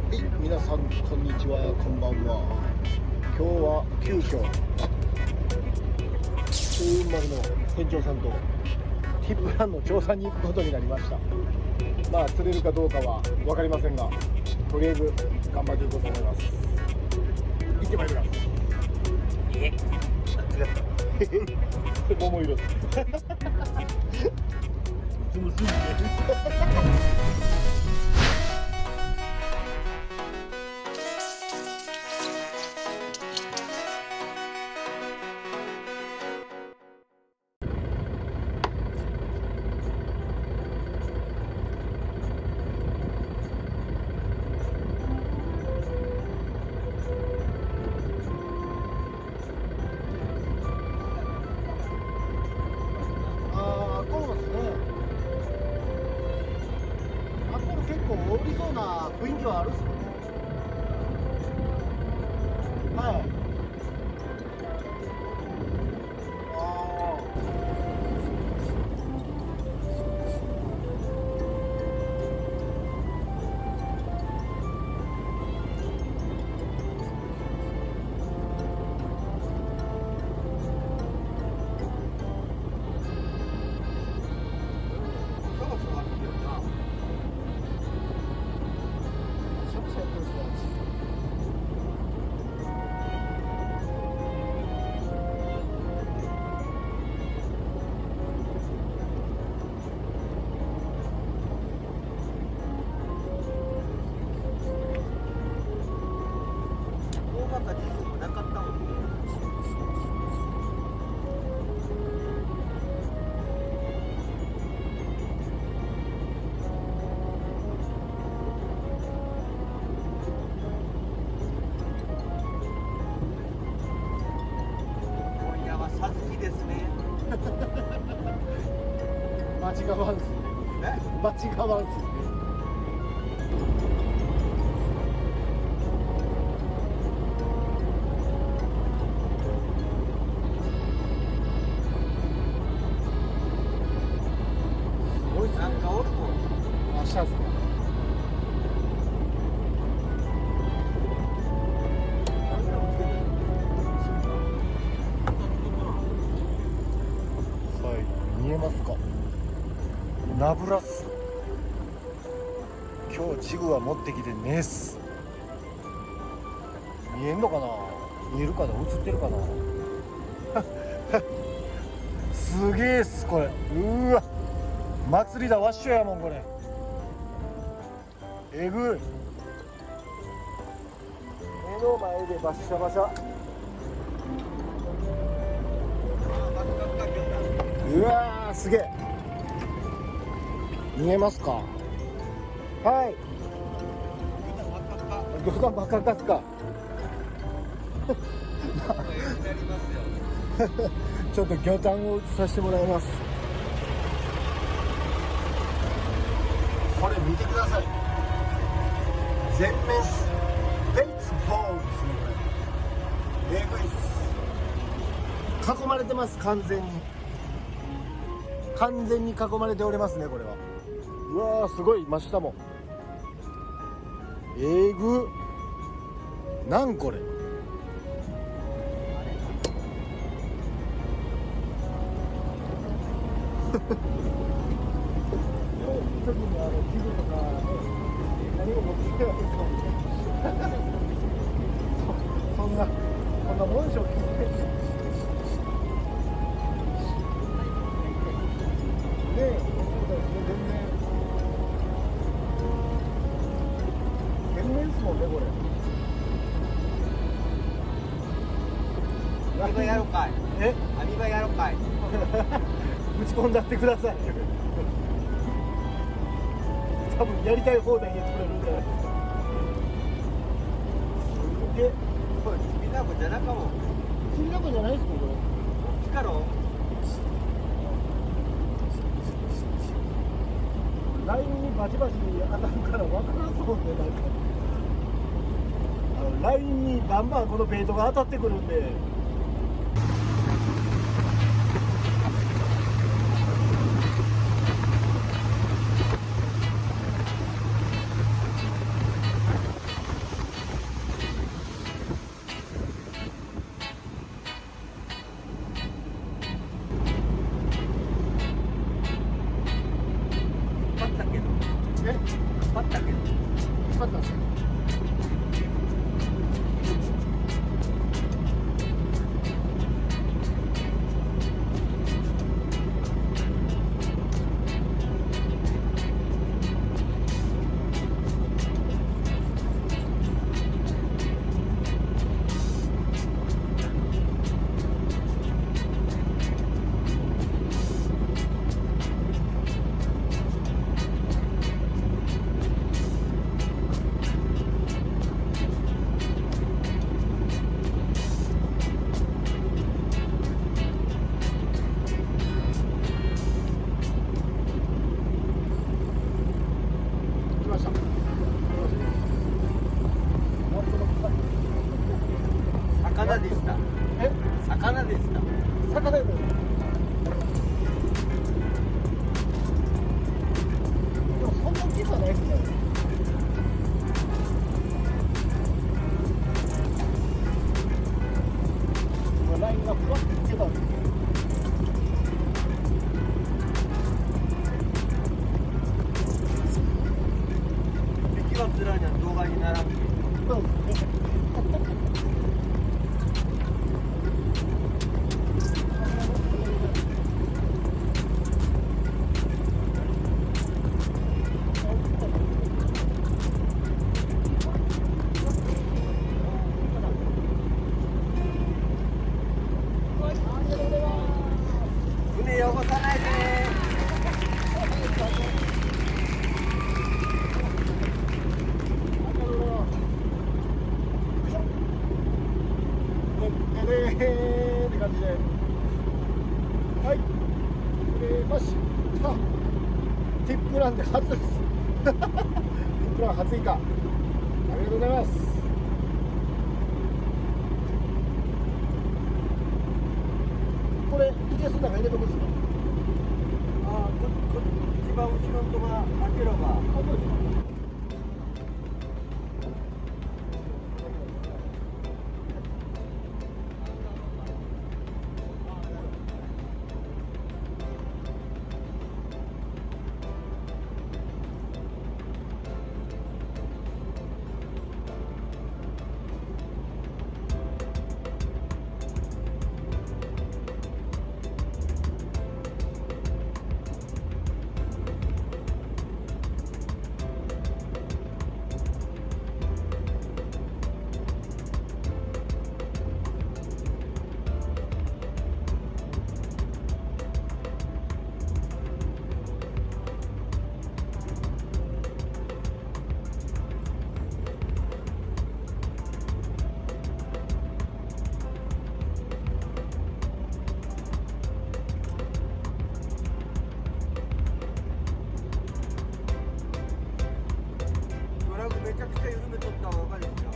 はい、皆さんこんにちは、こんばんは。今日は急遽風雲丸の店長さんとティップランの調査に行くことになりました。まあ釣れるかどうかは分かりませんが、とりあえず頑張っていこうと思います。行ってまいります。違った桃色ですいつもすぐねおりそうな雰囲気はあるっすよね。はい。間違わんすね。間違わんすね。すごいっすね。なんかおるもん。明日っすね。はい、見えますか。ナブラス。今日ジグは持ってきてねえっす。見えんのかな、見えるかな、映ってるかなすげえっすこれ。うわ、祭りだ、わっしょやもんこれ。えぐい。目の前でバッシャバシャ。うわー、すげえ。見えますか。はい、魚探バカかすかちょっと魚探を映させてもらいます。これ見てください。全面ベイツボールですね。これえぐいっす。囲まれてます。完全に囲まれておりますね。これはうわー、すごい。真下もえぐ。なんこれ時に器具とかね、何も持ってきてないですもんねそんなもんでしょうけどね。ねえ、全面っすもんねこれ。アミバやろかい。え、アミバやろかい。ぶち込んだってください多分やりたい放題に取れるんじゃないですか。すげえ。これ君なこじゃなかも。君なんかじゃないですもんこれ。ピカロ。ラインにバチバチ当たるから分からんそうで、なんかラインにバンバンこのベイトが当たってくるんで。しかったですよ。来ました。魚でした。え、魚でした。魚です。でもそんな大きさないですね。今ラインがふわってつけたんですよ。敵はつらいじゃん、動画に並ぶ。そうですね。船汚さないでね。って感じで、はい、釣れました。ティップランで初です。ティップラン初以下。ありがとうございます。これ、いけそうなの入れとくんですか？ああ、一番後ろのとこ開ければ。あ、そうですか。ドラグめちゃくちゃ緩めとった方がいいですよ。